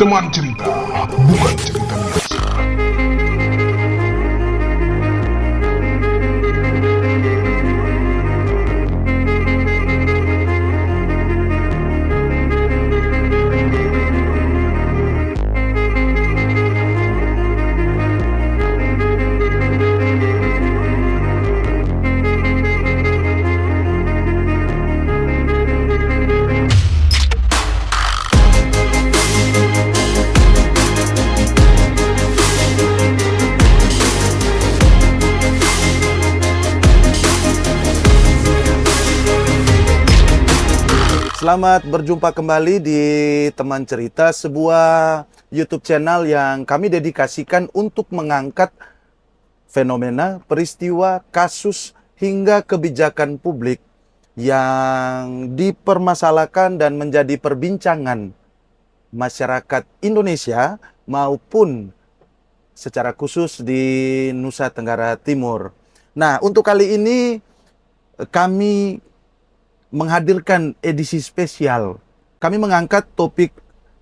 Teman cerita, bukan cerita biasa. Selamat berjumpa kembali di Teman Cerita, sebuah YouTube channel yang kami dedikasikan untuk mengangkat fenomena, peristiwa, kasus, hingga kebijakan publik yang dipermasalahkan dan menjadi perbincangan masyarakat Indonesia maupun secara khusus di Nusa Tenggara Timur. Nah, untuk kali ini kami menghadirkan edisi spesial. Kami mengangkat topik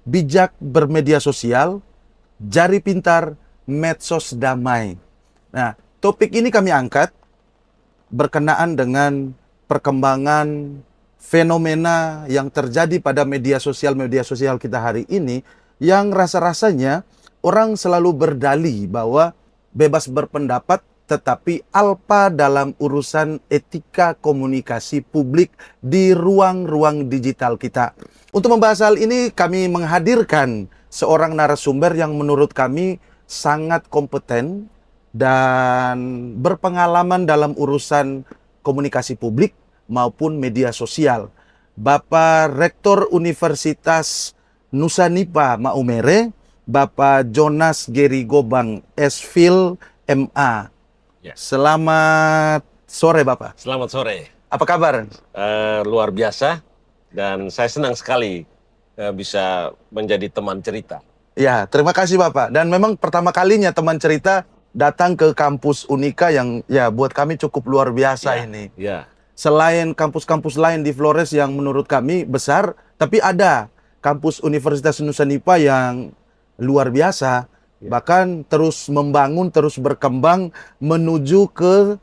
bijak bermedia sosial, jari pintar, medsos damai. Nah, topik ini kami angkat berkenaan dengan perkembangan fenomena yang terjadi pada media sosial kita hari ini, yang rasa-rasanya orang selalu berdalih bahwa bebas berpendapat tetapi alpa dalam urusan etika komunikasi publik di ruang-ruang digital kita. Untuk membahas hal ini, kami menghadirkan seorang narasumber yang menurut kami sangat kompeten dan berpengalaman dalam urusan komunikasi publik maupun media sosial. Bapak Rektor Universitas Nusa Nipah Maumere, Bapak Jonas Geri Gobang, S.Phil, MA. Ya. Selamat sore, Bapak. Selamat sore. Apa kabar? Luar biasa, dan saya senang sekali bisa menjadi teman cerita. Ya, terima kasih Bapak. Dan memang pertama kalinya teman cerita datang ke kampus Unika yang ya buat kami cukup luar biasa ini. Ya. Selain kampus-kampus lain di Flores yang menurut kami besar, tapi ada kampus Universitas Nusa Nipah yang luar biasa. Bahkan terus membangun, terus berkembang menuju ke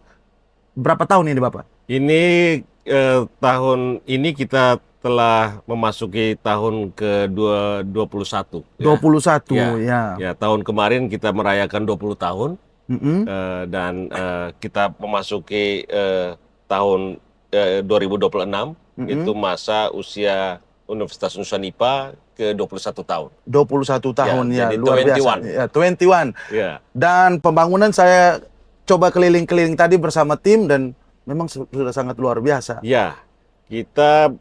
berapa tahun ini Bapak? Ini tahun ini kita telah memasuki tahun ke-21. 21 ya. ya. Ya, tahun kemarin kita merayakan 20 tahun. Dan kita memasuki tahun 2026, itu masa usia Universitas Nusa Nipah ke-21 tahun. 21 tahun ya, jadi luar 21. biasa. Ya, 21. Ya. Dan pembangunan saya coba keliling-keliling tadi bersama tim dan memang sudah sangat luar biasa. Ya, kita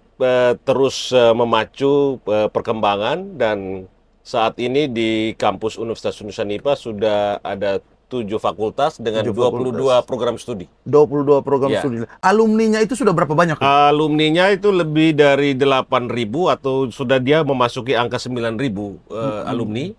terus memacu perkembangan, dan saat ini di kampus Universitas Nusa Nipah sudah ada 7 fakultas dengan 22 program studi. 22 program Ya. studi. Alumninya itu sudah berapa banyak? Alumninya itu lebih dari 8.000 atau sudah dia memasuki angka 9.000 alumni,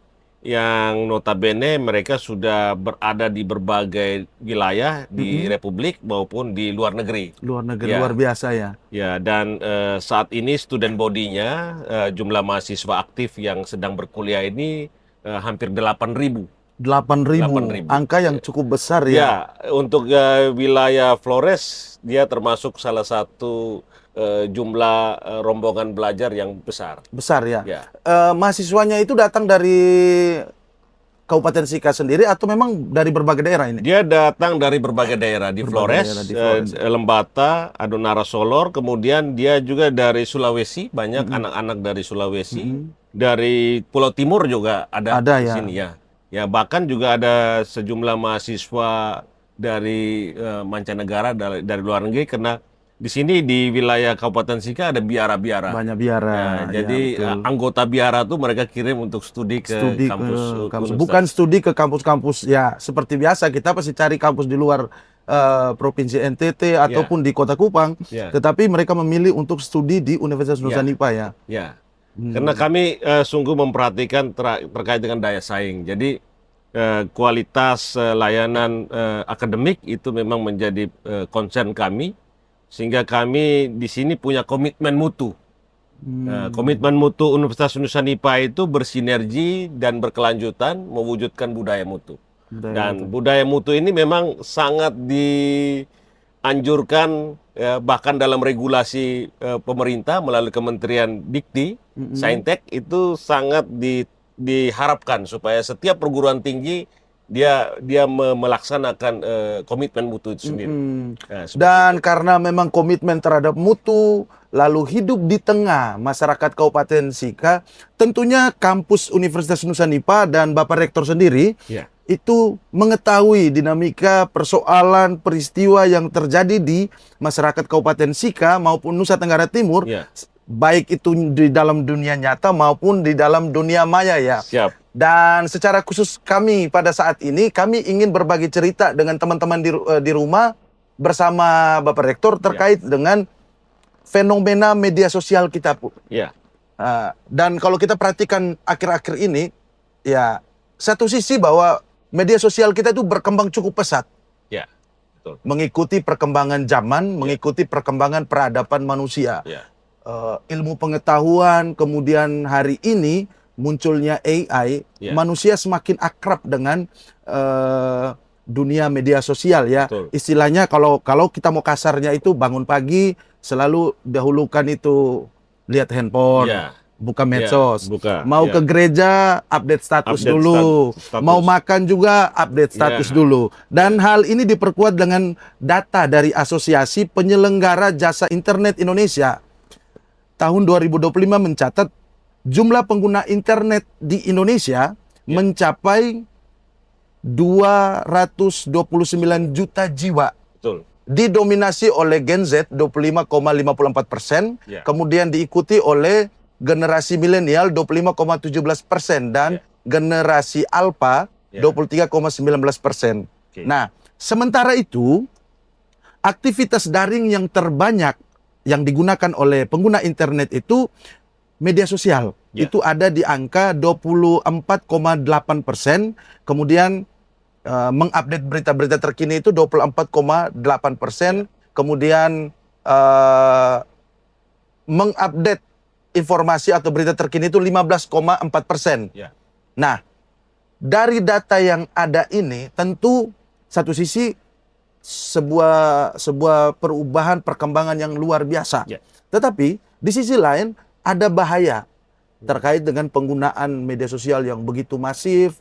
yang notabene mereka sudah berada di berbagai wilayah di Republik maupun di luar negeri. Luar negeri, Ya. luar biasa ya. Ya, dan saat ini student body-nya, jumlah mahasiswa aktif yang sedang berkuliah ini hampir 8.000. 8.000, angka yang cukup besar ya. Ya, untuk wilayah Flores, dia termasuk salah satu jumlah rombongan belajar yang besar. Besar ya. Ya. Mahasiswanya itu datang dari Kabupaten Sika sendiri atau memang dari berbagai daerah ini? Dia datang dari berbagai daerah di Berbagai Flores, daerah di Flores. Lembata, Adonara Solor, kemudian dia juga dari Sulawesi, banyak anak-anak dari Sulawesi, dari Pulau Timur juga ada di ya. sini ya. Ya, bahkan juga ada sejumlah mahasiswa dari mancanegara, dari luar negeri, karena di sini di wilayah Kabupaten Sika ada biara-biara. Banyak biara. Ya, jadi anggota biara tuh mereka kirim untuk studi ke kampus. kampus. Bukan studi ke kampus-kampus ya seperti biasa kita pasti cari kampus di luar provinsi NTT ataupun di Kota Kupang. Ya. Tetapi mereka memilih untuk studi di Universitas Nusa Nipah ya. Ya. Karena kami sungguh memperhatikan terkait dengan daya saing. Jadi kualitas layanan akademik itu memang menjadi concern kami, sehingga kami di sini punya komitmen mutu Nah, komitmen mutu Universitas Nusa Nipah itu bersinergi dan berkelanjutan mewujudkan budaya mutu. Dan budaya mutu ini memang sangat dianjurkan ya, bahkan dalam regulasi pemerintah melalui Kementerian Dikti, Saintek itu sangat diharapkan supaya setiap perguruan tinggi dia melaksanakan komitmen mutu itu sendiri. Nah, Dan karena memang komitmen terhadap mutu, lalu hidup di tengah masyarakat Kabupaten Sika, tentunya kampus Universitas Nusa Nipah dan Bapak Rektor sendiri ya, itu mengetahui dinamika persoalan peristiwa yang terjadi di masyarakat Kabupaten Sika maupun Nusa Tenggara Timur, ya, baik itu di dalam dunia nyata maupun di dalam dunia maya ya. siap. Dan secara khusus kami pada saat ini, kami ingin berbagi cerita dengan teman-teman di rumah bersama Bapak Rektor terkait dengan fenomena media sosial kita, Bu. Ya, Dan kalau kita perhatikan akhir-akhir ini, ya satu sisi bahwa media sosial kita itu berkembang cukup pesat. ya, betul. Mengikuti perkembangan zaman, mengikuti perkembangan peradaban manusia. Ya, Ilmu pengetahuan, kemudian hari ini munculnya AI, Ya. manusia semakin akrab dengan dunia media sosial ya. Betul. Istilahnya kalau kita mau kasarnya itu bangun pagi selalu dahulukan itu lihat handphone, ya, buka medsos. buka. Mau Ya. ke gereja update status Update dulu. status. Mau makan juga update status Ya. dulu. Dan hal ini diperkuat dengan data dari Asosiasi Penyelenggara Jasa Internet Indonesia. Tahun 2025 mencatat jumlah pengguna internet di Indonesia mencapai 229 juta jiwa. Betul. Didominasi oleh Gen Z 25,54%, Ya. kemudian diikuti oleh generasi milenial 25,17% dan generasi Alpha Ya. 23,19%. Oke. Nah, sementara itu aktivitas daring yang terbanyak yang digunakan oleh pengguna internet itu media sosial. Ya. Itu ada di angka 24,8%, kemudian mengupdate berita-berita terkini itu 24,8%, kemudian mengupdate informasi atau berita terkini itu 15,4%. Ya. Nah, dari data yang ada ini tentu satu sisi sebuah perubahan perkembangan yang luar biasa. Ya. Tetapi di sisi lain ada bahaya terkait dengan penggunaan media sosial yang begitu masif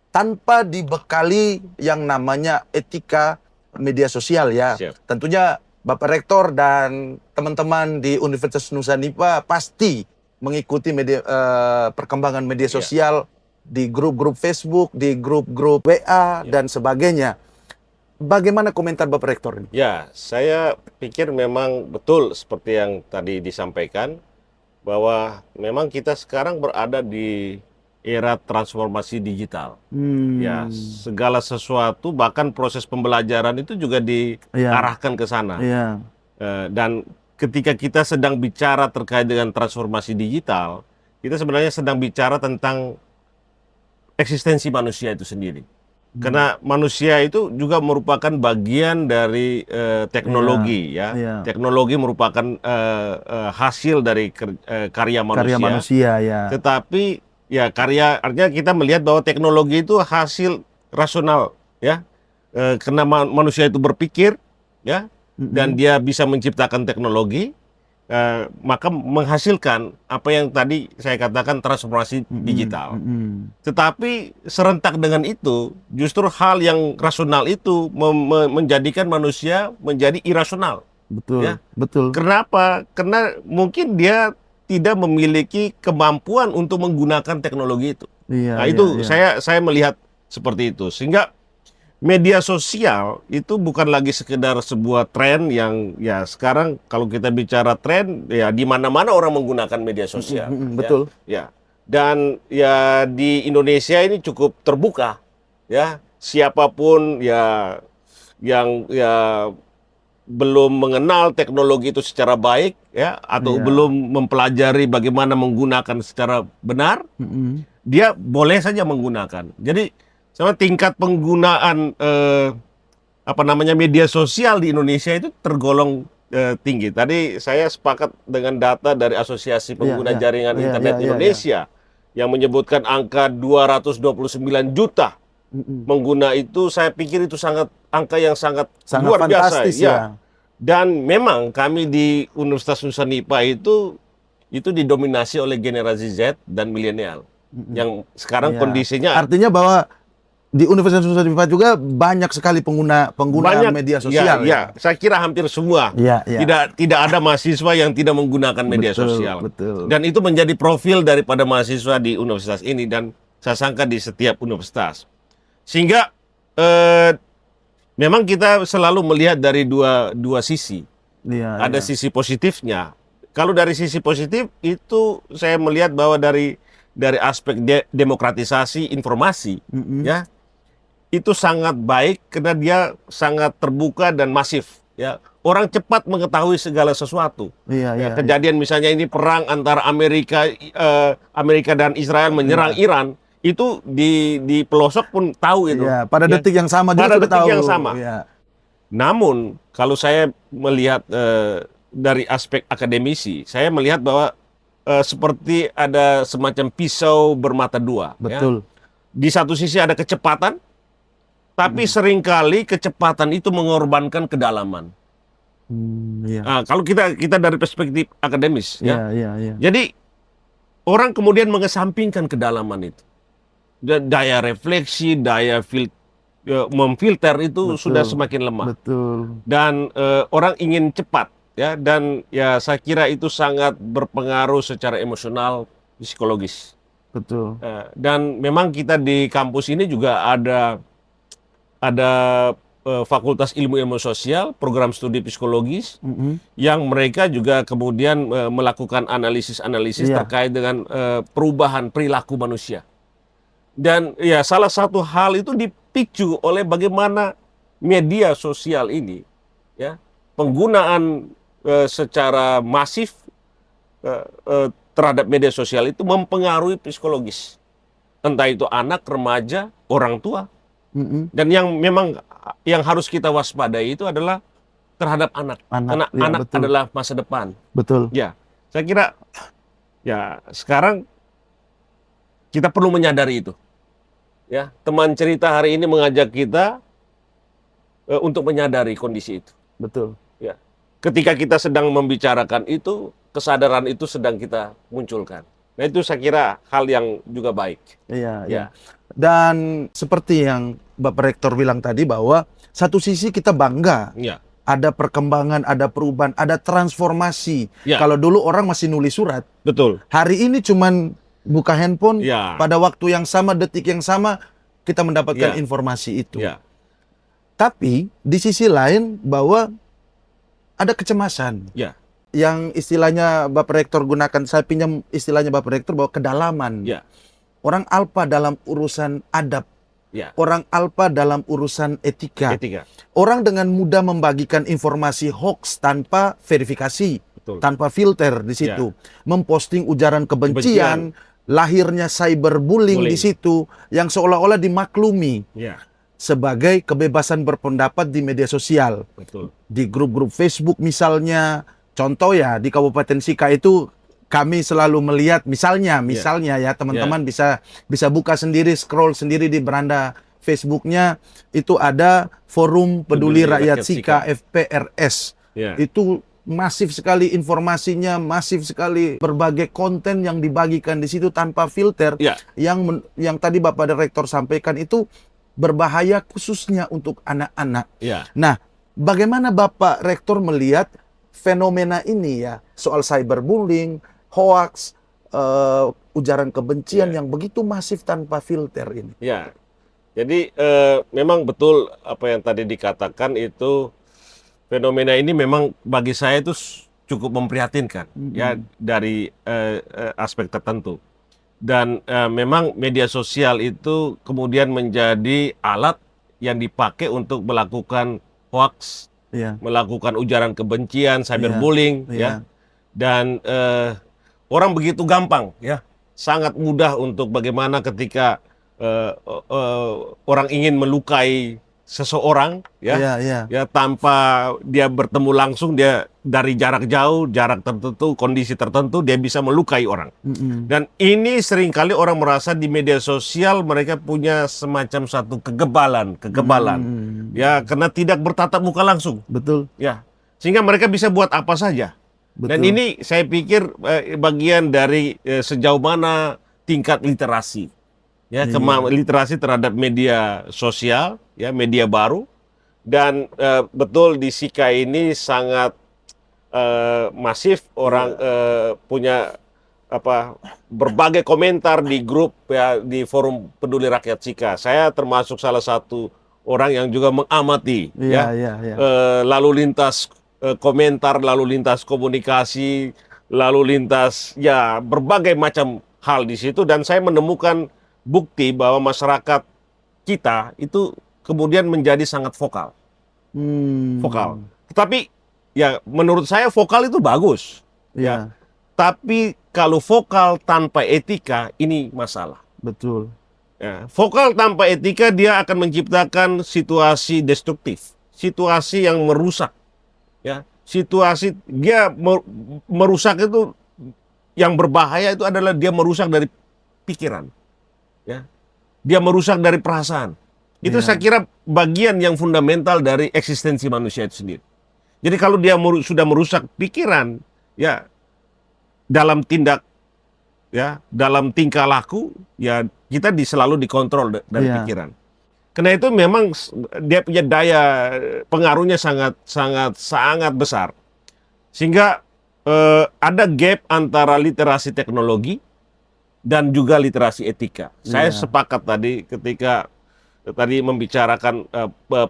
tanpa dibekali yang namanya etika media sosial ya. Siap. Tentunya Bapak Rektor dan teman-teman di Universitas Nusa Nipah pasti mengikuti perkembangan media sosial di grup-grup Facebook, di grup-grup WA dan sebagainya. Bagaimana komentar Bapak Rektor ini? Ya, saya pikir memang betul seperti yang tadi disampaikan, bahwa memang kita sekarang berada di era transformasi digital. Ya, segala sesuatu, bahkan proses pembelajaran itu juga diarahkan ke sana. Iya. Dan ketika kita sedang bicara terkait dengan transformasi digital, kita sebenarnya sedang bicara tentang eksistensi manusia itu sendiri. Karena manusia itu juga merupakan bagian dari teknologi, ya. Iya. Teknologi merupakan hasil dari karya manusia. Karya manusia ya. Tetapi ya artinya kita melihat bahwa teknologi itu hasil rasional, ya. Karena manusia itu berpikir, ya, dan dia bisa menciptakan teknologi, maka menghasilkan apa yang tadi saya katakan transformasi digital. Tetapi serentak dengan itu, justru hal yang rasional itu menjadikan manusia menjadi irasional. Betul, Ya. betul. Kenapa? Karena mungkin dia tidak memiliki kemampuan untuk menggunakan teknologi itu. Iya, Nah, iya, itu iya. saya melihat seperti itu. Sehingga media sosial itu bukan lagi sekedar sebuah tren yang ya sekarang kalau kita bicara tren ya di mana-mana orang menggunakan media sosial. betul. Ya. Dan ya di Indonesia ini cukup terbuka, ya. Siapapun ya yang ya belum mengenal teknologi itu secara baik, ya, atau Iya. belum mempelajari bagaimana menggunakan secara benar, dia boleh saja menggunakan. Jadi sama tingkat penggunaan media sosial di Indonesia itu tergolong tinggi. Tadi saya sepakat dengan data dari Asosiasi Pengguna Jaringan Internet Indonesia yang menyebutkan angka 229 juta pengguna itu. Saya pikir itu angka yang sangat luar biasa. Ya. Dan memang kami di Universitas Nusa Nipah itu didominasi oleh generasi Z dan milenial. Yang sekarang kondisinya artinya bahwa di Universitas Nusa Nipah juga banyak sekali pengguna media sosial. Ya, saya kira hampir semua. Tidak ada mahasiswa yang tidak menggunakan media sosial. Betul. Dan itu menjadi profil daripada mahasiswa di universitas ini, dan saya sangka di setiap universitas. Sehingga memang kita selalu melihat dari dua sisi. Ada sisi positifnya. Kalau dari sisi positif itu saya melihat bahwa dari aspek demokratisasi informasi, ya, itu sangat baik karena dia sangat terbuka dan masif. Ya, orang cepat mengetahui segala sesuatu. Kejadian misalnya ini perang antara Amerika dan Israel menyerang Iran, itu di pelosok pun tahu itu. Pada detik yang sama juga sudah tahu. Namun kalau saya melihat dari aspek akademisi, saya melihat bahwa seperti ada semacam pisau bermata dua. Betul. Ya. Di satu sisi ada kecepatan, tapi seringkali kecepatan itu mengorbankan kedalaman. Nah, kalau kita dari perspektif akademis, jadi orang kemudian mengesampingkan kedalaman itu. Daya refleksi, daya memfilter itu sudah semakin lemah. Betul. Dan orang ingin cepat, ya, dan ya saya kira itu sangat berpengaruh secara emosional, psikologis. Betul. Dan memang kita di kampus ini juga ada Fakultas Ilmu Sosial, program studi psikologis, yang mereka juga kemudian melakukan analisis terkait dengan perubahan perilaku manusia. Dan ya salah satu hal itu dipicu oleh bagaimana media sosial ini, ya, penggunaan secara masif terhadap media sosial itu mempengaruhi psikologis. Entah itu anak, remaja, orang tua. Dan yang memang yang harus kita waspadai itu adalah terhadap anak. Anak adalah masa depan. Betul. Ya, saya kira ya sekarang kita perlu menyadari itu. Ya, teman cerita hari ini mengajak kita untuk menyadari kondisi itu. Betul. Ya, ketika kita sedang membicarakan itu, kesadaran itu sedang kita munculkan. Nah, itu saya kira hal yang juga baik. Iya. Dan seperti yang Bapak Rektor bilang tadi, bahwa satu sisi kita bangga, ada perkembangan, ada perubahan, ada transformasi. Kalau dulu orang masih nulis surat, betul. Hari ini cuman buka handphone, pada waktu yang sama, detik yang sama, kita mendapatkan informasi itu. Tapi di sisi lain bahwa ada kecemasan. Yang istilahnya Bapak Rektor gunakan, saya pinjam istilahnya Bapak Rektor, bahwa kedalaman. Orang alpa dalam urusan adab. Orang alpa dalam urusan etika. Orang dengan mudah membagikan informasi hoax tanpa verifikasi, tanpa filter di situ. Memposting ujaran kebencian, lahirnya cyberbullying di situ yang seolah-olah dimaklumi sebagai kebebasan berpendapat di media sosial. Di grup-grup Facebook misalnya, contoh ya di Kabupaten Sika itu kami selalu melihat misalnya ya teman-teman bisa buka sendiri, scroll sendiri di beranda Facebooknya, itu ada Forum Peduli Rakyat Sika FPRS. Itu masif sekali informasinya, masif sekali berbagai konten yang dibagikan di situ tanpa filter. Yang tadi Bapak Rektor sampaikan itu berbahaya khususnya untuk anak-anak. Nah, bagaimana Bapak Rektor melihat fenomena ini ya, soal cyberbullying, hoax, ujaran kebencian yang begitu masif tanpa filter ini? Jadi memang betul apa yang tadi dikatakan itu, fenomena ini memang bagi saya itu cukup memprihatinkan ya dari aspek tertentu. Dan memang media sosial itu kemudian menjadi alat yang dipakai untuk melakukan hoax, melakukan ujaran kebencian, cyberbullying, dan orang begitu gampang, sangat mudah untuk bagaimana ketika orang ingin melukai seseorang ya, Iya, iya. ya tanpa dia bertemu langsung, dia dari jarak jauh, jarak tertentu, kondisi tertentu dia bisa melukai orang. Mm-mm. Dan ini seringkali orang merasa di media sosial mereka punya semacam satu kegebalan, ya karena tidak bertatap muka langsung, Betul, ya sehingga mereka bisa buat apa saja. Dan betul. ini saya pikir bagian dari sejauh mana tingkat literasi, ya literasi terhadap media sosial, ya media baru. Dan betul di Sika ini sangat masif, orang punya berbagai komentar di grup, ya di forum peduli rakyat Sika. Saya termasuk salah satu orang yang juga mengamati Iya, iya, iya. lalu lintas komentar, lalu lintas komunikasi, lalu lintas ya berbagai macam hal di situ, dan saya menemukan bukti bahwa masyarakat kita itu kemudian menjadi sangat vokal. Vokal. Tetapi ya menurut saya vokal itu bagus. Iya, Ya. Tapi kalau vokal tanpa etika ini masalah. betul. Ya, vokal tanpa etika dia akan menciptakan situasi destruktif, situasi yang merusak. Ya, situasi dia merusak itu, yang berbahaya itu adalah dia merusak dari pikiran. Ya. Dia merusak dari perasaan. Itu Iya. saya kira bagian yang fundamental dari eksistensi manusia itu sendiri. Jadi kalau dia sudah merusak pikiran, ya dalam tindak, ya dalam tingkah laku, ya kita selalu dikontrol dari Iya. pikiran. Karena itu memang dia punya daya pengaruhnya sangat besar. Sehingga ada gap antara literasi teknologi dan juga literasi etika. Saya Iya. sepakat tadi ketika tadi membicarakan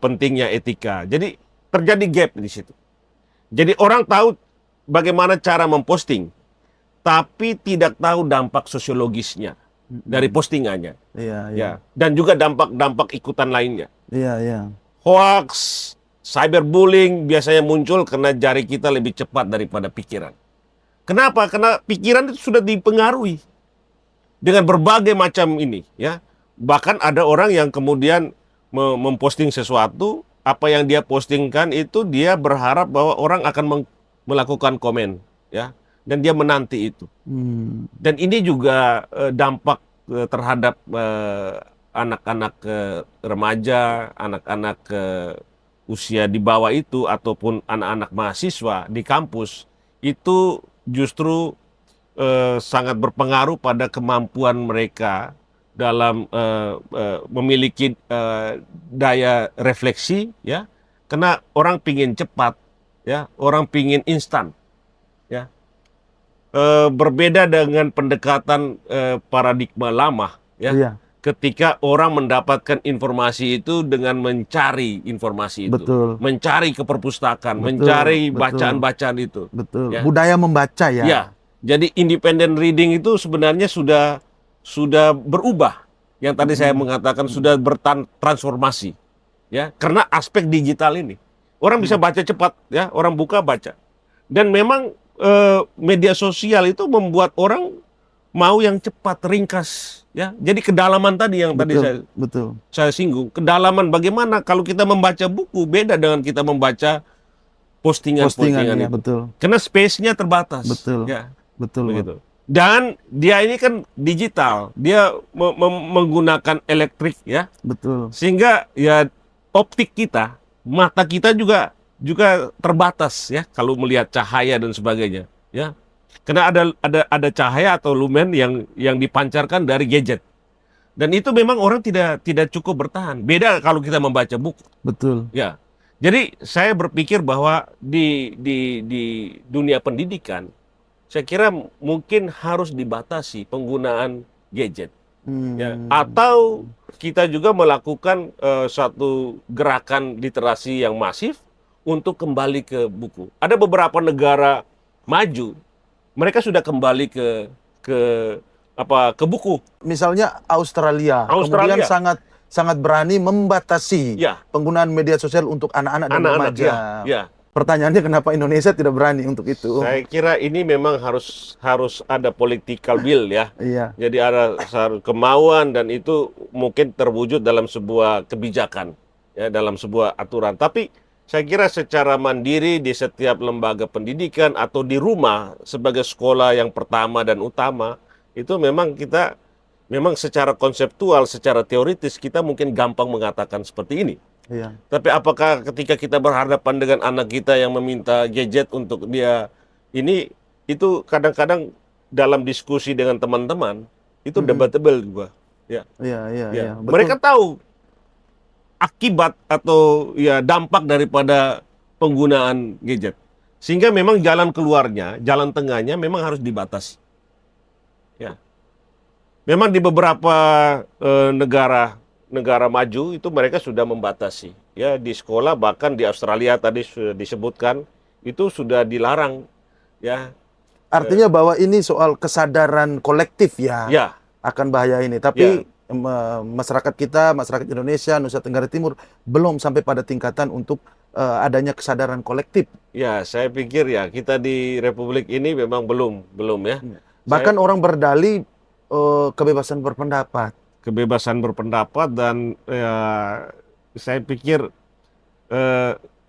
pentingnya etika. Jadi terjadi gap di situ. Jadi orang tahu bagaimana cara memposting, tapi tidak tahu dampak sosiologisnya dari postingannya. Iya, iya. Ya, dan juga dampak-dampak ikutan lainnya. Iya, iya. Hoax, cyberbullying biasanya muncul karena jari kita lebih cepat daripada pikiran. Kenapa? Karena pikiran itu sudah dipengaruhi dengan berbagai macam ini, ya. Bahkan ada orang yang kemudian memposting sesuatu, apa yang dia postingkan itu dia berharap bahwa orang akan melakukan komen, ya. Dan dia menanti itu. Dan ini juga dampak terhadap anak-anak remaja, anak-anak usia di bawah itu, ataupun anak-anak mahasiswa di kampus, itu justru sangat berpengaruh pada kemampuan mereka dalam memiliki daya refleksi, ya. Karena orang pingin cepat, ya, orang pingin instan, ya. Berbeda dengan pendekatan paradigma lama, ya. Iya. Ketika orang mendapatkan informasi itu dengan mencari informasi itu, Betul. mencari ke perpustakaan, Betul, mencari betul. bacaan-bacaan itu. Betul. Ya. Budaya membaca ya. Ya, jadi independent reading itu sebenarnya sudah berubah. Yang tadi saya mengatakan sudah bertransformasi, ya, karena aspek digital ini. Orang bisa baca cepat, ya, orang buka baca. Dan memang media sosial itu membuat orang mau yang cepat, ringkas, ya. Jadi kedalaman tadi yang tadi Betul. saya singgung, kedalaman bagaimana kalau kita membaca buku beda dengan kita membaca postingan-postingan ya, itu. betul. Karena space-nya terbatas. Betul. Ya, Betul. begitu. Dan dia ini kan digital, dia menggunakan elektrik, ya. Betul. Sehingga ya optik kita, mata kita juga terbatas, ya, kalau melihat cahaya dan sebagainya, ya. Karena ada cahaya atau lumen yang dipancarkan dari gadget. Dan itu memang orang tidak cukup bertahan. Beda kalau kita membaca buku. Betul. Ya. Jadi saya berpikir bahwa di dunia pendidikan, saya kira mungkin harus dibatasi penggunaan gadget. Ya. Atau kita juga melakukan satu gerakan literasi yang masif untuk kembali ke buku. Ada beberapa negara maju, mereka sudah kembali ke buku. Misalnya Australia. Australia. Kemudian sangat berani membatasi Ya. penggunaan media sosial untuk anak-anak dan Anak-anak, remaja. ya. Pertanyaannya kenapa Indonesia tidak berani untuk itu? Saya kira ini memang harus ada political will, ya. Iya. Jadi ada kemauan, dan itu mungkin terwujud dalam sebuah kebijakan. ya dalam sebuah aturan. Tapi saya kira secara mandiri di setiap lembaga pendidikan atau di rumah sebagai sekolah yang pertama dan utama, itu memang kita memang secara konseptual, secara teoritis kita mungkin gampang mengatakan seperti ini. Iya. Tapi apakah ketika kita berhadapan dengan anak kita yang meminta gadget untuk dia ini, itu kadang-kadang dalam diskusi dengan teman-teman itu debatable juga. Ya, Iya, iya, ya. iya. Betul. Mereka tahu akibat atau ya dampak daripada penggunaan gadget. Sehingga memang jalan keluarnya, jalan tengahnya memang harus dibatasi. Ya. Memang di beberapa negara maju itu mereka sudah membatasi. Ya, di sekolah bahkan di Australia tadi sudah disebutkan itu sudah dilarang. Ya, Artinya bahwa ini soal kesadaran kolektif ya, ya, akan bahaya ini. Tapi masyarakat kita, masyarakat Indonesia, Nusa Tenggara Timur belum sampai pada tingkatan untuk adanya kesadaran kolektif. ya. Saya pikir ya kita di Republik ini memang belum ya. Bahkan orang berdalih kebebasan berpendapat. Kebebasan berpendapat dan ya, saya pikir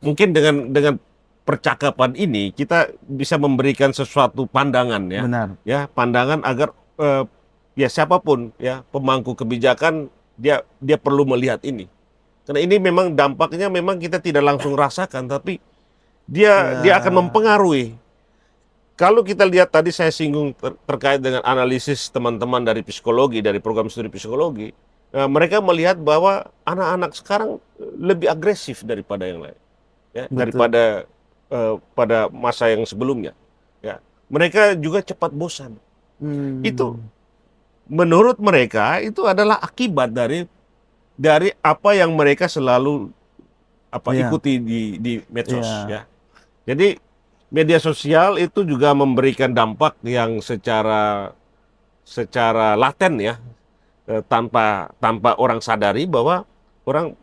mungkin dengan percakapan ini kita bisa memberikan sesuatu pandangan ya. Benar. Ya, pandangan agar ya siapapun ya pemangku kebijakan dia perlu melihat ini. Karena ini memang dampaknya memang kita tidak langsung rasakan, tapi dia akan mempengaruhi. Kalau kita lihat tadi saya singgung terkait dengan analisis teman-teman dari psikologi, dari program studi psikologi, mereka melihat bahwa anak-anak sekarang lebih agresif daripada yang lain, ya, daripada pada masa yang sebelumnya. Ya, mereka juga cepat bosan. Itu menurut mereka itu adalah akibat dari apa yang mereka selalu ikuti di medsos. Ya. Jadi media sosial itu juga memberikan dampak yang secara laten ya, tanpa orang sadari bahwa orang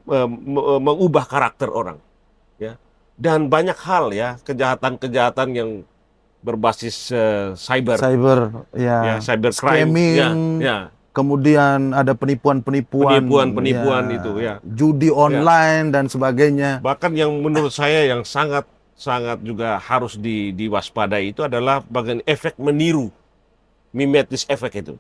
mengubah karakter orang, ya. Dan banyak hal ya, kejahatan-kejahatan yang berbasis cyber ya, cyber scamming, crime, ya. Kemudian ada penipuan itu ya, judi online dan sebagainya. Bahkan yang menurut saya yang sangat juga harus diwaspadai itu adalah bagian efek meniru, mimetis efek itu.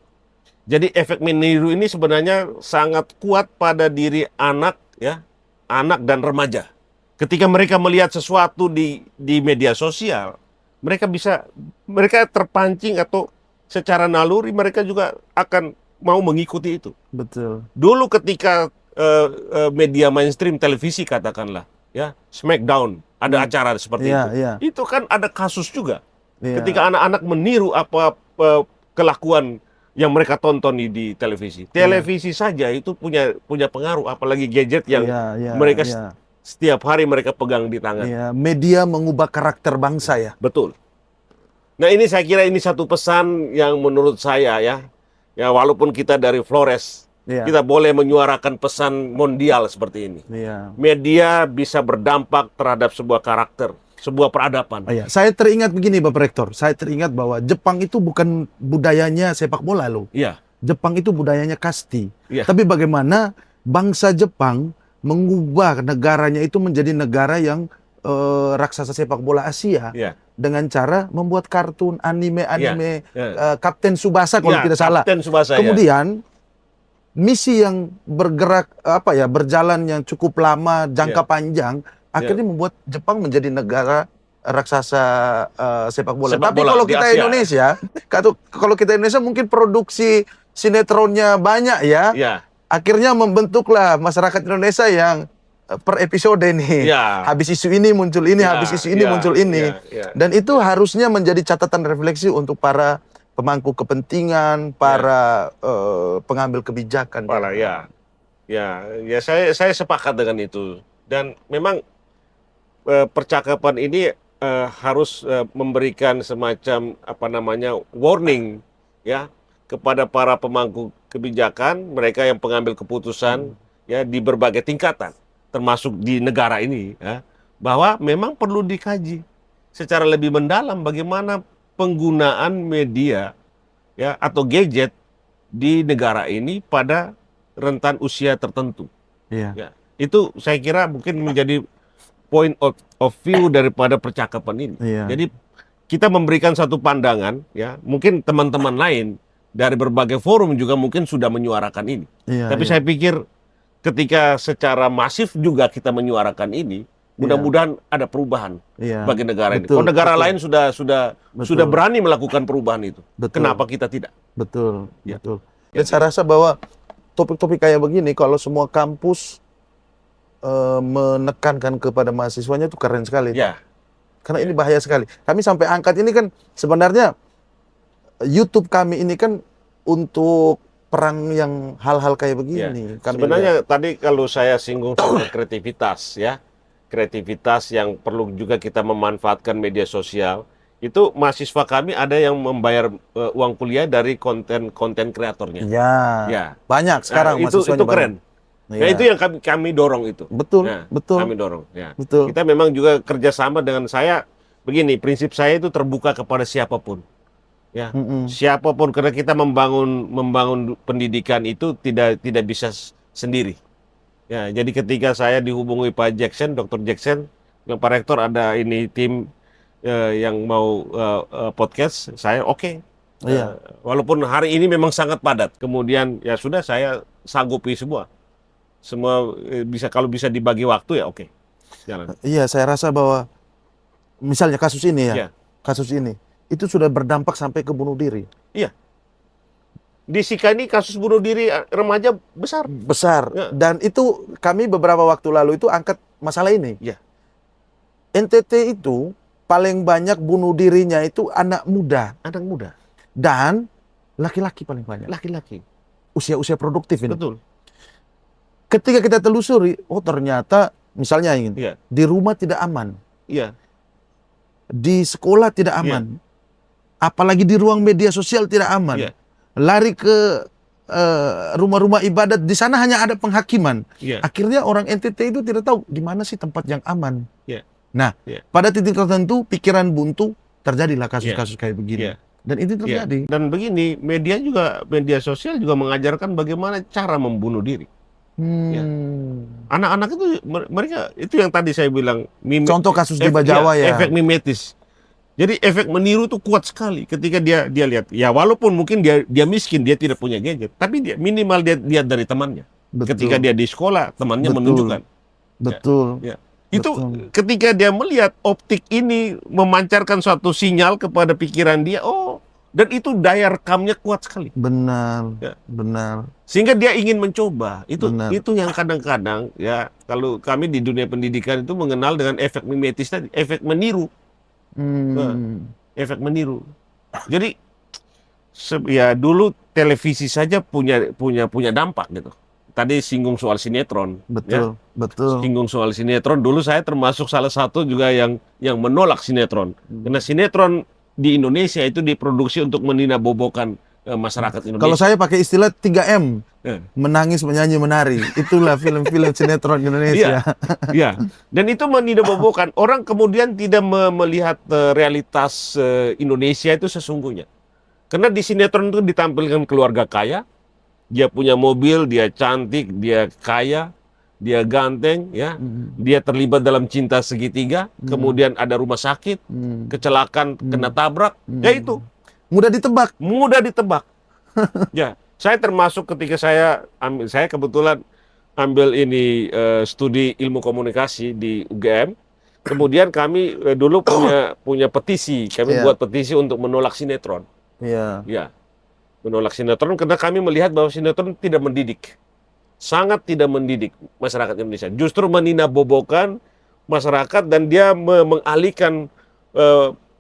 Jadi efek meniru ini sebenarnya sangat kuat pada diri anak ya, anak dan remaja. Ketika mereka melihat sesuatu di media sosial, mereka terpancing atau secara naluri mereka juga akan mau mengikuti itu. Betul. Dulu ketika media mainstream televisi katakanlah ya, Smackdown ada acara seperti itu. Itu kan ada kasus juga. Ketika anak-anak meniru apa kelakuan yang mereka tonton di televisi. Televisi saja itu punya pengaruh, apalagi gadget yang mereka setiap hari mereka pegang di tangan. Media mengubah karakter bangsa ya. Betul. Nah, ini saya kira ini satu pesan yang menurut saya ya walaupun kita dari Flores, kita boleh menyuarakan pesan mondial seperti ini. Media bisa berdampak terhadap sebuah karakter, sebuah peradaban. Saya teringat begini, Bapak Rektor. Saya teringat bahwa Jepang itu bukan budayanya sepak bola loh. Jepang itu budayanya kasti. Tapi bagaimana bangsa Jepang mengubah negaranya itu menjadi negara yang raksasa sepak bola Asia dengan cara membuat kartun, anime, Kapten Tsubasa kalau tidak salah. Kemudian misi yang bergerak berjalan yang cukup lama, jangka panjang, akhirnya membuat Jepang menjadi negara raksasa sepak bola. Tapi kalau kita Indonesia, kalau kita Indonesia mungkin produksi sinetronnya banyak ya. Akhirnya membentuklah masyarakat Indonesia yang per episode nih. Habis isu ini muncul ini, habis isu ini muncul ini. Dan itu harusnya menjadi catatan refleksi untuk para pemangku kepentingan, para pengambil kebijakan. Saya sepakat dengan itu. Dan memang percakapan ini harus memberikan semacam warning ya kepada para pemangku kebijakan, mereka yang pengambil keputusan ya di berbagai tingkatan, termasuk di negara ini ya, bahwa memang perlu dikaji secara lebih mendalam bagaimana penggunaan media ya atau gadget di negara ini pada rentan usia tertentu. Itu saya kira mungkin menjadi point of view daripada percakapan ini. Iya. Jadi kita memberikan satu pandangan, ya mungkin teman-teman lain dari berbagai forum juga mungkin sudah menyuarakan ini. Iya, Tapi iya. saya pikir ketika secara masif juga kita menyuarakan ini, mudah-mudahan ada perubahan Iya. bagi negara ini. Betul, Kalau negara betul. lain sudah berani melakukan perubahan itu, Betul. kenapa kita tidak? Betul, Ya. betul. Dan saya rasa bahwa topik-topik kayak begini, kalau semua kampus menekankan kepada mahasiswanya itu keren sekali. Ya, Karena ini bahaya sekali. Kami sampai angkat ini kan sebenarnya YouTube kami ini kan untuk perang yang hal-hal kayak begini. Kami sebenarnya tadi kalau saya singgung soal kreativitas, ya, kreativitas yang perlu juga kita memanfaatkan media sosial. Itu mahasiswa kami ada yang membayar uang kuliah dari konten kreatornya. ya, Ya. banyak sekarang Nah, itu mahasiswanya keren. banyak. Ya, itu yang kami dorong itu. Betul, Nah, betul, Kami dorong. Ya. betul. Kita memang juga kerjasama dengan saya. Begini, prinsip saya itu terbuka kepada siapapun. Ya, Mm-mm. siapapun, karena kita membangun pendidikan itu tidak bisa sendiri. Ya, jadi ketika saya dihubungi Pak Jackson, Dr. Jackson, yang Pak Rektor ada ini tim yang mau podcast, saya oke. Iya. Walaupun hari ini memang sangat padat. Kemudian ya sudah, saya sanggupi semua. Semua kalau bisa dibagi waktu ya oke. Jalan. Iya, saya rasa bahwa misalnya kasus ini ya, Iya. kasus ini itu sudah berdampak sampai ke bunuh diri. Iya. Di Sika ini kasus bunuh diri remaja besar. Besar. Ya. Dan itu kami beberapa waktu lalu itu angkat masalah ini. Iya. NTT itu paling banyak bunuh dirinya itu anak muda Anak muda, dan laki-laki paling banyak. laki-laki. Usia-usia produktif ini. Betul. Ketika kita telusuri, oh ternyata misalnya ini Iya. di rumah tidak aman, Iya. di sekolah tidak aman, apalagi di ruang media sosial tidak aman. Iya. Lari ke rumah-rumah ibadat, di sana hanya ada penghakiman. Iya. Akhirnya orang NTT itu tidak tahu di mana sih tempat yang aman. Iya. Nah, Iya. pada titik tertentu pikiran buntu, terjadilah kasus-kasus kayak begini. Iya. Dan itu Iya. terjadi. Dan begini, media sosial juga mengajarkan bagaimana cara membunuh diri. Anak-anak itu mereka itu yang tadi saya bilang Contoh kasus di Bajawa ya. efek mimetis. Jadi efek meniru itu kuat sekali ketika dia lihat. Ya walaupun mungkin dia miskin, dia tidak punya gadget, tapi dia minimal dia lihat dari temannya. Betul. Ketika dia di sekolah, temannya Betul. menunjukkan. Betul. Ya. Itu Betul. ketika dia melihat optik ini memancarkan suatu sinyal kepada pikiran dia, dan itu daya rekamnya kuat sekali. Benar. Ya. Benar. Sehingga dia ingin mencoba. Benar. Itu yang kadang-kadang ya kalau kami di dunia pendidikan itu mengenal dengan efek mimetis tadi, efek meniru. Efek meniru. Jadi ya dulu televisi saja punya dampak gitu. Tadi singgung soal sinetron. Betul. Betul. Singgung soal sinetron. Dulu saya termasuk salah satu juga yang menolak sinetron. Karena sinetron di Indonesia itu diproduksi untuk meninabobokan masyarakat Indonesia. Kalau saya pakai istilah 3M, Ya. menangis, menyanyi, menari. Itulah film-film sinetron Indonesia. Ya, dan itu meninabobokan. Orang kemudian tidak melihat realitas Indonesia itu sesungguhnya. Karena di sinetron itu ditampilkan keluarga kaya, dia punya mobil, dia cantik, dia kaya, dia ganteng, ya, dia terlibat dalam cinta segitiga, kemudian ada rumah sakit, kecelakaan, kena tabrak, ya itu Mudah ditebak. mudah ditebak. Ya, saya termasuk ketika saya kebetulan ambil ini studi ilmu komunikasi di UGM. Kemudian kami dulu punya petisi, kami Iya. buat petisi untuk menolak sinetron. Iya. Ya, menolak sinetron karena kami melihat bahwa sinetron tidak mendidik, sangat tidak mendidik masyarakat Indonesia. Justru meninabobokan masyarakat dan dia mengalihkan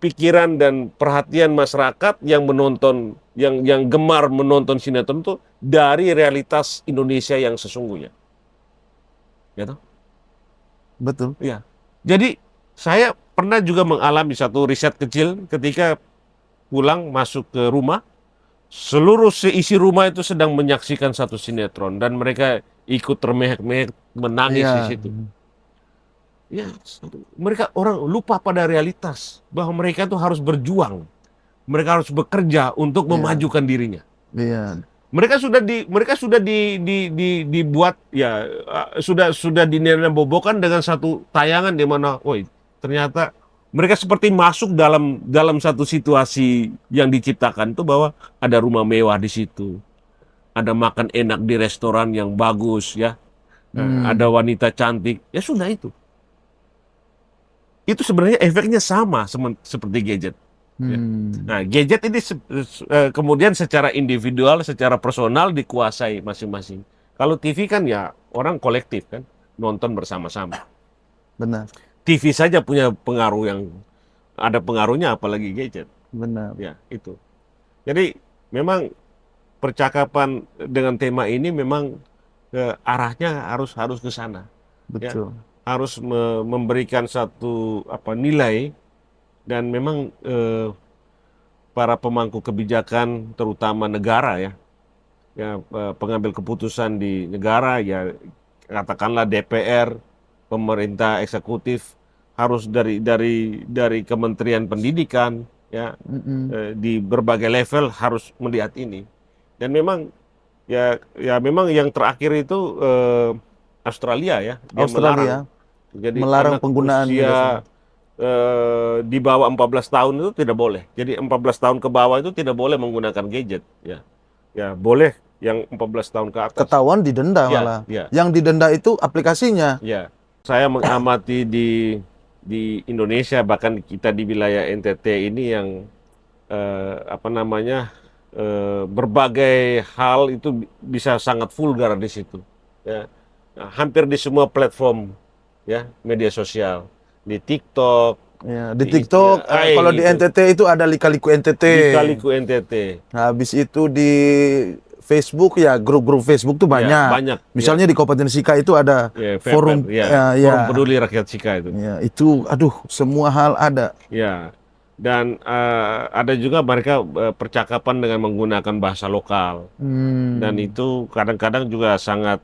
pikiran dan perhatian masyarakat yang menonton, yang gemar menonton sinetron itu dari realitas Indonesia yang sesungguhnya. Gitu? Betul. Ya. Jadi saya pernah juga mengalami satu riset kecil ketika pulang masuk ke rumah, seluruh seisi rumah itu sedang menyaksikan satu sinetron dan mereka ikut termehek-mehek menangis Iya. di situ. Ya, mereka orang lupa pada realitas bahwa mereka itu harus berjuang, mereka harus bekerja untuk Iya. memajukan dirinya. Iya. Dibuat ya, sudah dinebobokan dengan satu tayangan di mana, woi, ternyata mereka seperti masuk dalam satu situasi yang diciptakan itu, bahwa ada rumah mewah di situ, ada makan enak di restoran yang bagus ya, ada wanita cantik, ya sudah itu. Itu sebenarnya efeknya sama seperti gadget. Ya. Nah, gadget ini kemudian secara individual, secara personal dikuasai masing-masing. Kalau TV kan ya orang kolektif kan, nonton bersama-sama. Benar. TV saja punya pengaruh yang ada pengaruhnya, apalagi gadget. Benar. Ya, itu. Jadi memang percakapan dengan tema ini memang arahnya harus ke sana. Betul. Ya. Harus memberikan satu nilai. Dan memang para pemangku kebijakan, terutama negara ya, pengambil keputusan di negara ya, katakanlah DPR, pemerintah eksekutif, harus dari Kementerian Pendidikan ya, di berbagai level harus melihat ini. Dan memang memang yang terakhir itu Australia ya, dia Australia melarang penggunaan usia di bawah 14 tahun itu tidak boleh. Jadi 14 tahun ke bawah itu tidak boleh menggunakan gadget ya. Ya, boleh yang 14 tahun ke atas. Ketahuan didenda malah. Ya. Yang didenda itu aplikasinya. Ya. Saya mengamati di Indonesia, bahkan kita di wilayah NTT ini yang berbagai hal itu bisa sangat vulgar di situ. Ya. Nah, hampir di semua platform ya, media sosial. Di TikTok. Ya, di TikTok, kalau di NTT itu ada Lika-Liku NTT. Lika-Liku NTT. Nah, habis itu di Facebook ya, grup-grup Facebook tuh banyak. Ya, banyak. Misalnya di Kabupaten Sika itu ada forum forum peduli rakyat Sika itu. Ya, itu aduh, semua hal ada. Ya. Dan ada juga mereka percakapan dengan menggunakan bahasa lokal. Dan itu kadang-kadang juga sangat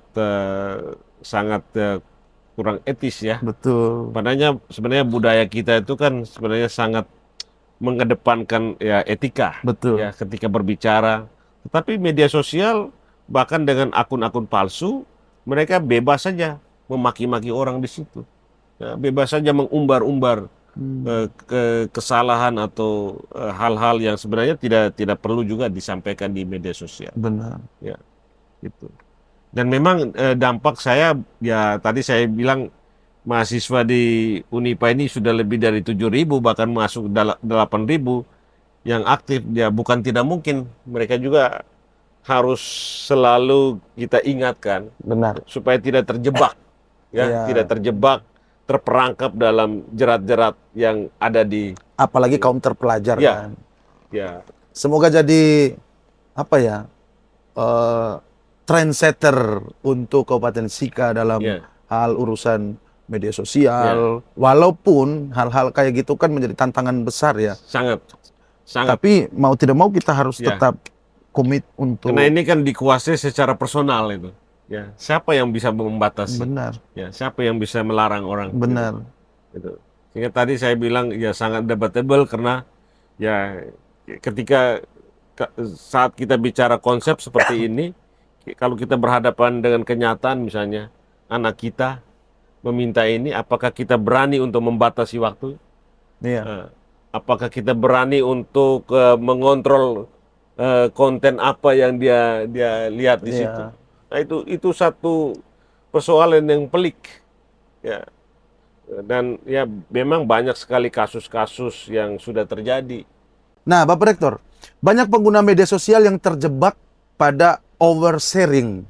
kurang etis ya. Betul. Padahal sebenarnya budaya kita itu kan sebenarnya sangat mengedepankan ya etika. Betul. Ya, ketika berbicara. Tetapi media sosial bahkan dengan akun-akun palsu, mereka bebas saja memaki-maki orang di situ. Ya, bebas saja mengumbar-umbar kesalahan atau hal-hal yang sebenarnya tidak perlu juga disampaikan di media sosial. Benar. Ya, gitu. Dan memang dampak saya, ya tadi saya bilang mahasiswa di Unipa ini sudah lebih dari 7.000, bahkan masuk 8.000 yang aktif. Ya bukan tidak mungkin, mereka juga harus selalu kita ingatkan. Benar. Supaya tidak terjebak, ya, tidak terjebak, terperangkap dalam jerat-jerat yang ada di. Apalagi kaum terpelajar ya, kan. Ya. Semoga jadi trendsetter untuk Kabupaten Sika dalam hal urusan media sosial. Walaupun hal-hal kayak gitu kan menjadi tantangan besar ya. Sangat. Tapi mau tidak mau kita harus tetap komit untuk. Karena ini kan dikuasai secara personal itu. Ya, siapa yang bisa membatasi? Benar. Ya, siapa yang bisa melarang orang? Benar. Gitu. Sehingga tadi saya bilang ya sangat debatable, karena ya ketika saat kita bicara konsep seperti ini, kalau kita berhadapan dengan kenyataan, misalnya anak kita meminta ini, apakah kita berani untuk membatasi waktu? Iya. Apakah kita berani untuk mengontrol konten apa yang dia lihat di situ? Nah, itu satu persoalan yang pelik. Ya. Dan ya memang banyak sekali kasus-kasus yang sudah terjadi. Nah, Bapak Rektor, banyak pengguna media sosial yang terjebak pada oversharing.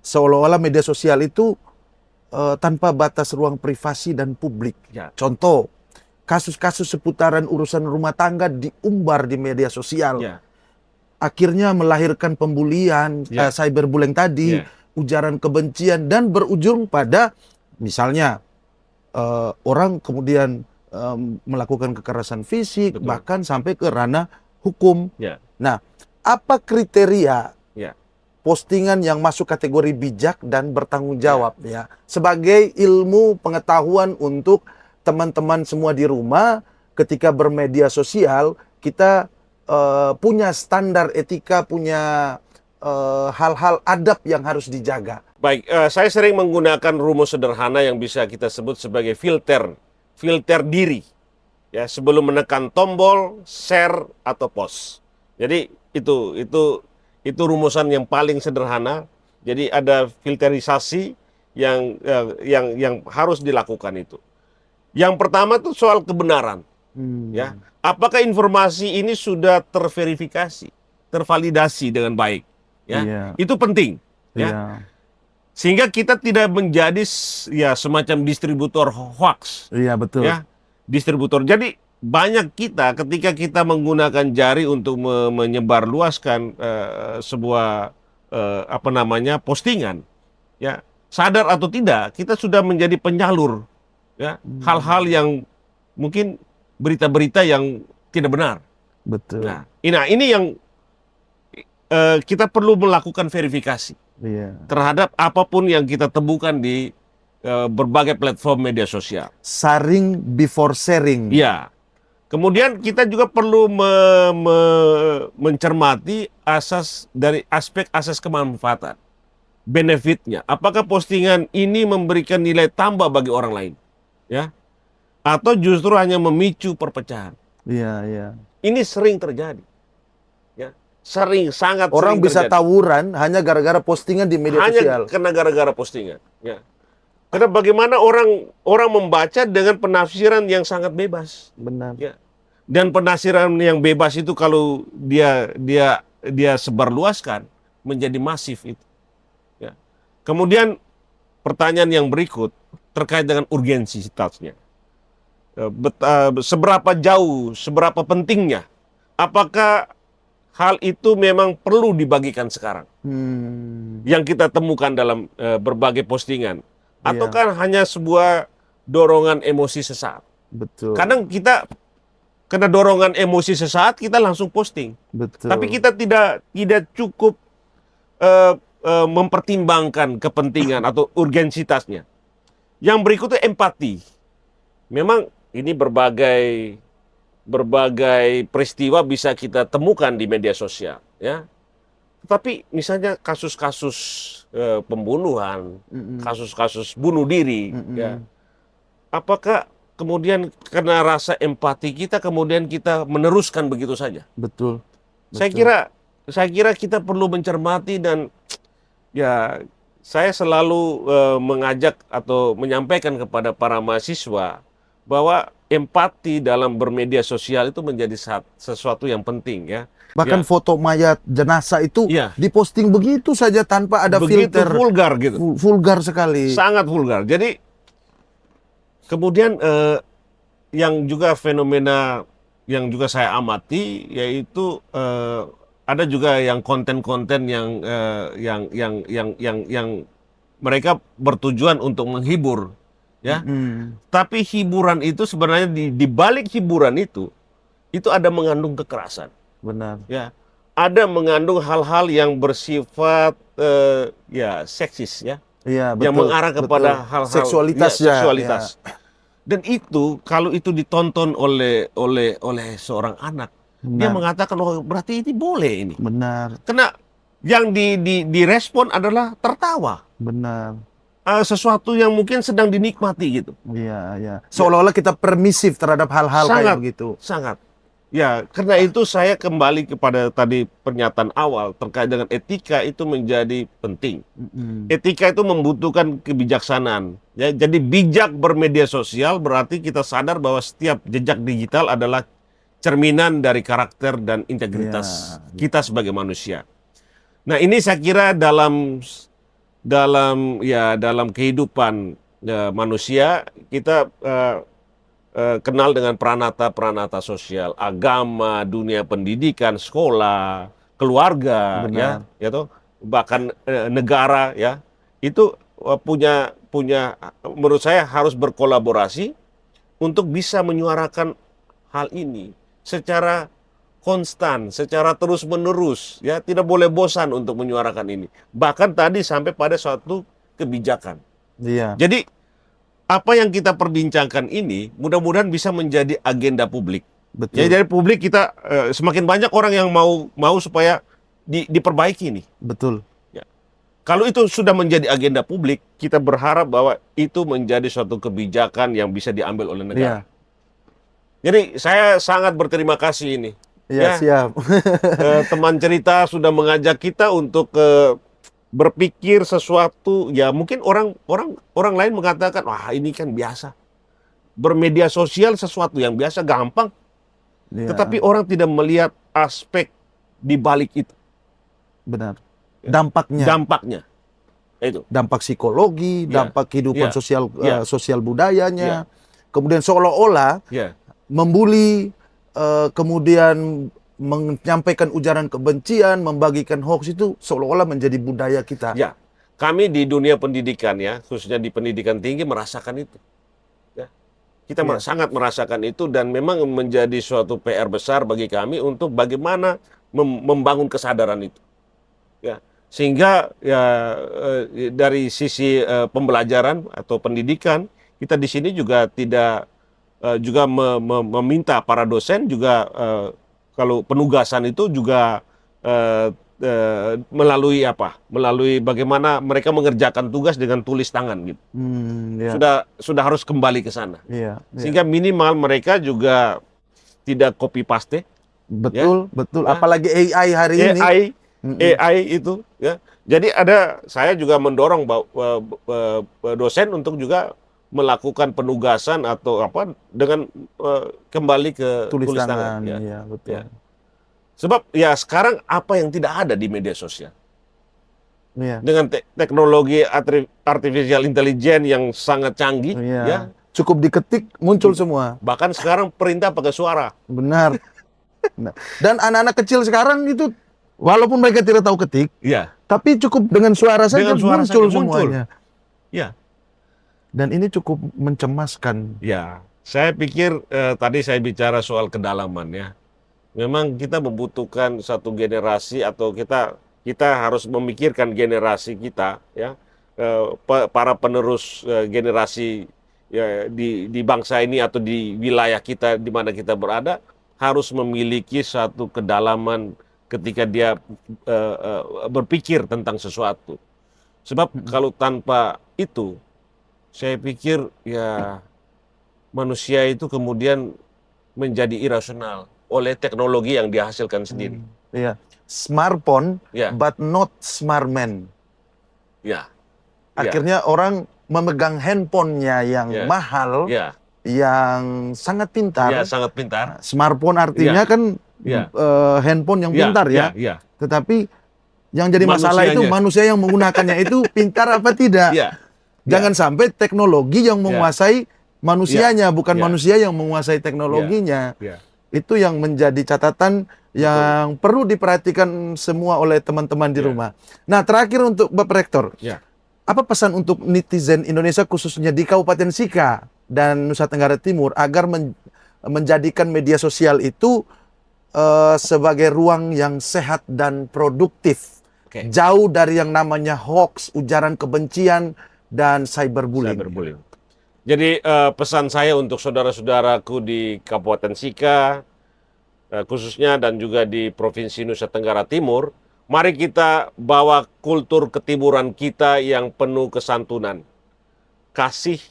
Seolah-olah media sosial itu tanpa batas ruang privasi dan publik. Ya. Contoh, kasus-kasus seputaran urusan rumah tangga diumbar di media sosial. Ya. Akhirnya melahirkan pembulian, cyberbullying tadi, ujaran kebencian, dan berujung pada misalnya orang kemudian melakukan kekerasan fisik. Betul. Bahkan sampai ke ranah hukum. Nah, apa kriteria postingan yang masuk kategori bijak dan bertanggung jawab ya, sebagai ilmu pengetahuan untuk teman-teman semua di rumah? Ketika bermedia sosial, kita punya standar etika, punya hal-hal adab yang harus dijaga. Baik, saya sering menggunakan rumus sederhana yang bisa kita sebut sebagai filter diri. Ya, sebelum menekan tombol share atau post. Jadi itu rumusan yang paling sederhana. Jadi ada filterisasi yang harus dilakukan itu. Yang pertama itu soal kebenaran. Ya, apakah informasi ini sudah terverifikasi, tervalidasi dengan baik? Ya, Iya. itu penting. Ya, Iya. sehingga kita tidak menjadi ya semacam distributor hoax. Iya, betul. Ya, distributor. Jadi banyak kita ketika kita menggunakan jari untuk menyebarluaskan sebuah postingan, ya sadar atau tidak kita sudah menjadi penyalur, ya hal-hal yang mungkin berita-berita yang tidak benar. Betul. Nah, ini yang kita perlu melakukan verifikasi Iya. terhadap apapun yang kita temukan di berbagai platform media sosial. Saring before sharing. Ya. Kemudian kita juga perlu mencermati dari aspek asas kemanfaatan, benefitnya. Apakah postingan ini memberikan nilai tambah bagi orang lain, ya, atau justru hanya memicu perpecahan? Iya, iya. Ini sering terjadi, ya, sangat Orang sering bisa terjadi. tawuran hanya gara-gara postingan di media Hanya sosial. karena gara-gara postingan, ya. Karena bagaimana orang membaca dengan penafsiran yang sangat bebas. Benar. Ya. Dan penafsiran yang bebas itu kalau dia sebarluaskan menjadi masif itu. Ya. Kemudian pertanyaan yang berikut terkait dengan urgensitasnya. Seberapa jauh, seberapa pentingnya? Apakah hal itu memang perlu dibagikan sekarang? Yang kita temukan dalam berbagai postingan. Ataukah hanya sebuah dorongan emosi sesaat? Betul. Kadang kita kena dorongan emosi sesaat, kita langsung posting. Betul. Tapi kita tidak cukup mempertimbangkan kepentingan atau urgensitasnya. Yang berikutnya empati. Memang ini berbagai peristiwa bisa kita temukan di media sosial, ya. Tetapi misalnya kasus-kasus pembunuhan, kasus-kasus bunuh diri, ya. Apakah kemudian karena rasa empati kita kemudian kita meneruskan begitu saja? Betul. Saya kira kita perlu mencermati dan ya saya selalu mengajak atau menyampaikan kepada para mahasiswa bahwa empati dalam bermedia sosial itu menjadi sesuatu yang penting, ya. Bahkan Ya. foto mayat jenazah itu Iya. diposting begitu saja tanpa ada Begitu filter. vulgar gitu. Vulgar sekali. Sangat vulgar. Jadi kemudian yang juga fenomena yang juga saya amati yaitu ada juga yang konten-konten yang mereka bertujuan untuk menghibur, ya. Tapi hiburan itu sebenarnya di balik hiburan itu ada mengandung kekerasan. Benar. Ya, ada mengandung hal-hal yang bersifat ya seksis, ya, Iya, betul. yang mengarah kepada betul. hal-hal seksualitas, ya, ya. seksualitas. Ya. Dan itu kalau itu ditonton oleh seorang anak, dia Benar. mengatakan oh berarti ini boleh ini. Benar. Karena yang direspon adalah tertawa. Benar. Sesuatu yang mungkin sedang dinikmati gitu. Iya, iya. Seolah-olah kita permisif terhadap hal-hal kayak begitu. Sangat. Ya, karena itu saya kembali kepada tadi pernyataan awal terkait dengan etika itu menjadi penting. Etika itu membutuhkan kebijaksanaan. Ya, jadi bijak bermedia sosial berarti kita sadar bahwa setiap jejak digital adalah cerminan dari karakter dan integritas kita sebagai manusia. Nah, ini saya kira dalam kehidupan manusia kita kenal dengan peranata sosial, agama, dunia pendidikan, sekolah, keluarga, Benar. ya toh, bahkan negara, ya, itu punya menurut saya harus berkolaborasi untuk bisa menyuarakan hal ini secara konstan, secara terus-menerus, ya, tidak boleh bosan untuk menyuarakan ini. Bahkan tadi sampai pada suatu kebijakan. Iya. Jadi apa yang kita perbincangkan ini mudah-mudahan bisa menjadi agenda publik. Betul. Ya, dari publik kita semakin banyak orang yang mau supaya diperbaiki nih. Betul. Ya. Kalau itu sudah menjadi agenda publik, kita berharap bahwa itu menjadi suatu kebijakan yang bisa diambil oleh negara. Iya. Jadi saya sangat berterima kasih ini. Iya, siap. Teman cerita sudah mengajak kita untuk berpikir sesuatu. Ya mungkin orang lain mengatakan, wah ini kan biasa. Bermedia sosial sesuatu yang biasa, gampang. Iya. Tetapi orang tidak melihat aspek di balik itu. Benar. Dampaknya. Itu. Dampak psikologi, Ya. dampak kehidupan Ya. sosial Ya. sosial budayanya. Ya. Kemudian seolah-olah Ya. membuli, kemudian menyampaikan ujaran kebencian, membagikan hoax itu seolah-olah menjadi budaya kita. Ya, kami di dunia pendidikan ya, khususnya di pendidikan tinggi merasakan itu. Ya. Kita Ya. sangat merasakan itu dan memang menjadi suatu PR besar bagi kami untuk bagaimana membangun kesadaran itu. Ya, sehingga ya dari sisi pembelajaran atau pendidikan kita di sini juga tidak juga meminta para dosen juga kalau penugasan itu juga melalui apa? Melalui bagaimana mereka mengerjakan tugas dengan tulis tangan gitu. Ya. Sudah harus kembali ke sana. Iya, iya. Sehingga minimal mereka juga tidak copy paste. Betul, betul. Ya. Apalagi AI hari ini. AI itu ya. Jadi saya juga mendorong dosen untuk juga melakukan penugasan atau apa dengan kembali ke Tulis tulis tangan. tangan. Ya. Iya, betul. Ya. Sebab ya sekarang apa yang tidak ada di media sosial? Iya. Dengan teknologi artificial intelligence yang sangat canggih, Iya. ya. Cukup diketik muncul semua. Bahkan sekarang perintah pakai suara. Benar. Nah, dan anak-anak kecil sekarang itu walaupun mereka tidak tahu ketik, Iya. tapi cukup dengan suara saja Dengan suara muncul saja muncul. semuanya. Ya. Dan ini cukup mencemaskan. Ya. Saya pikir tadi saya bicara soal kedalaman ya. Memang kita membutuhkan satu generasi atau kita harus memikirkan generasi kita ya, para penerus generasi ya, di bangsa ini atau di wilayah kita di mana kita berada harus memiliki satu kedalaman ketika dia berpikir tentang sesuatu. Sebab kalau tanpa itu, saya pikir ya manusia itu kemudian menjadi irasional oleh teknologi yang dihasilkan sendiri. Iya. Smartphone, Ya. but not smart man. Ya. Akhirnya orang memegang handphonenya yang Ya. mahal, Ya. yang sangat pintar. Ya, sangat pintar. Smartphone artinya Ya. kan Ya. handphone yang pintar ya. Ya. Tetapi yang jadi masalah itu Manusianya. manusia yang menggunakannya itu pintar apa tidak. Ya. Jangan sampai teknologi yang menguasai manusianya, bukan Ya. manusia yang menguasai teknologinya. Ya. Itu yang menjadi catatan yang perlu diperhatikan semua oleh teman-teman di Ya. rumah. Nah, terakhir untuk Bapak Rektor, Ya. apa pesan untuk netizen Indonesia khususnya di Kabupaten Sika dan Nusa Tenggara Timur agar menjadikan media sosial itu sebagai ruang yang sehat dan produktif, Oke. jauh dari yang namanya hoax, ujaran kebencian, dan cyberbullying. Cyberbullying. Jadi pesan saya untuk saudara-saudaraku di Kabupaten Sika, khususnya dan juga di Provinsi Nusa Tenggara Timur, mari kita bawa kultur ketimuran kita yang penuh kesantunan, kasih,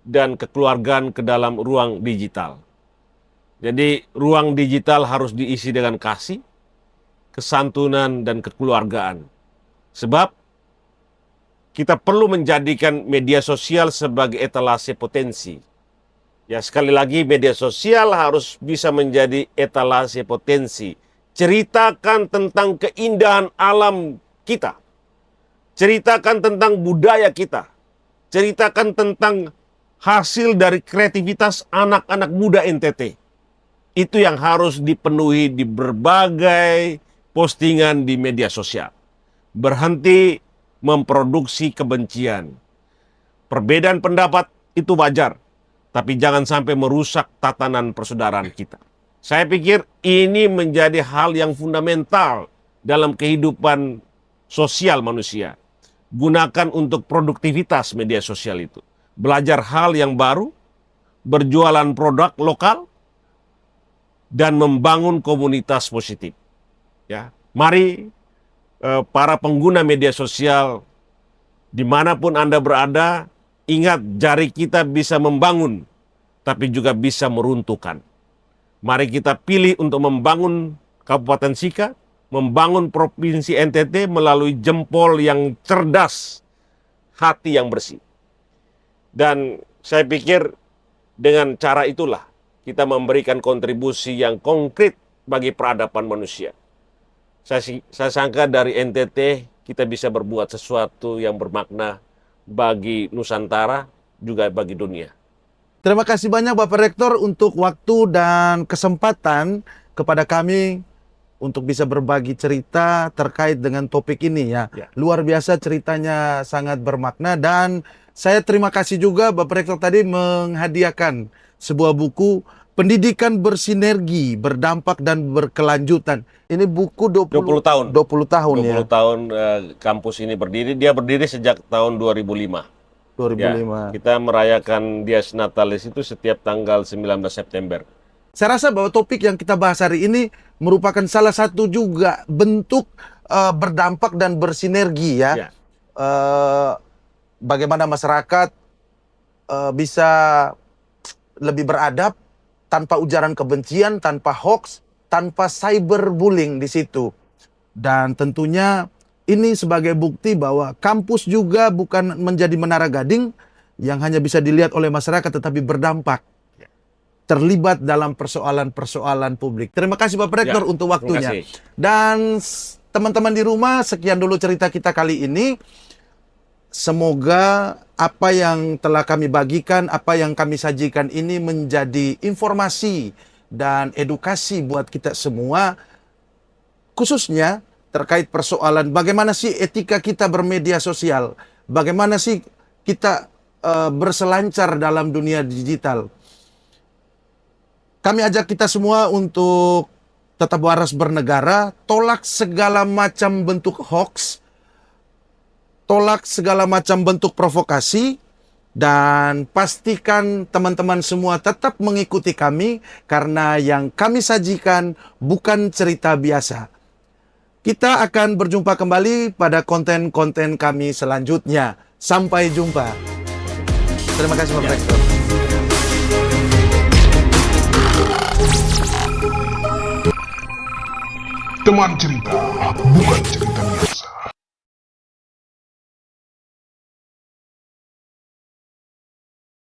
dan kekeluargaan ke dalam ruang digital. Jadi ruang digital harus diisi dengan kasih, kesantunan, dan kekeluargaan. Sebab kita perlu menjadikan media sosial sebagai etalase potensi. Ya, sekali lagi media sosial harus bisa menjadi etalase potensi. Ceritakan tentang keindahan alam kita. Ceritakan tentang budaya kita. Ceritakan tentang hasil dari kreativitas anak-anak muda NTT. Itu yang harus dipenuhi di berbagai postingan di media sosial. Berhenti memproduksi kebencian. Perbedaan pendapat itu wajar, tapi jangan sampai merusak tatanan persaudaraan kita. Saya pikir ini menjadi hal yang fundamental dalam kehidupan sosial manusia. Gunakan untuk produktivitas media sosial itu. Belajar hal yang baru, berjualan produk lokal, dan membangun komunitas positif. Ya, Mari para pengguna media sosial, dimanapun Anda berada, ingat jari kita bisa membangun, tapi juga bisa meruntuhkan. Mari kita pilih untuk membangun Kabupaten Sika, membangun Provinsi NTT melalui jempol yang cerdas, hati yang bersih. Dan saya pikir dengan cara itulah kita memberikan kontribusi yang konkret bagi peradaban manusia. Saya sangka dari NTT kita bisa berbuat sesuatu yang bermakna bagi Nusantara, juga bagi dunia. Terima kasih banyak Bapak Rektor untuk waktu dan kesempatan kepada kami untuk bisa berbagi cerita terkait dengan topik ini ya. Luar biasa ceritanya, sangat bermakna, dan saya terima kasih juga Bapak Rektor tadi menghadiahkan sebuah buku Pendidikan Bersinergi, Berdampak dan Berkelanjutan. Ini buku 20 tahun. 20 tahun 20 ya. tahun kampus ini berdiri. Dia berdiri sejak tahun 2005. 2005. Kita merayakan Dies Natalis itu setiap tanggal 19 September. Saya rasa bahwa topik yang kita bahas hari ini merupakan salah satu juga bentuk berdampak dan bersinergi ya. Bagaimana masyarakat bisa lebih beradab tanpa ujaran kebencian, tanpa hoax, tanpa cyberbullying di situ. Dan tentunya ini sebagai bukti bahwa kampus juga bukan menjadi menara gading yang hanya bisa dilihat oleh masyarakat tetapi berdampak, terlibat dalam persoalan-persoalan publik. Terima kasih Bapak Rektor untuk waktunya. Dan teman-teman di rumah, sekian dulu cerita kita kali ini. Semoga apa yang telah kami bagikan, apa yang kami sajikan ini menjadi informasi dan edukasi buat kita semua, khususnya terkait persoalan bagaimana sih etika kita bermedia sosial, bagaimana sih kita berselancar dalam dunia digital. Kami ajak kita semua untuk tetap waras bernegara, tolak segala macam bentuk hoax, tolak segala macam bentuk provokasi, dan pastikan teman-teman semua tetap mengikuti kami karena yang kami sajikan bukan cerita biasa. Kita akan berjumpa kembali pada konten-konten kami selanjutnya. Sampai jumpa. Terima kasih Pak Rektor. Teman cerita, bukan cerita biasa.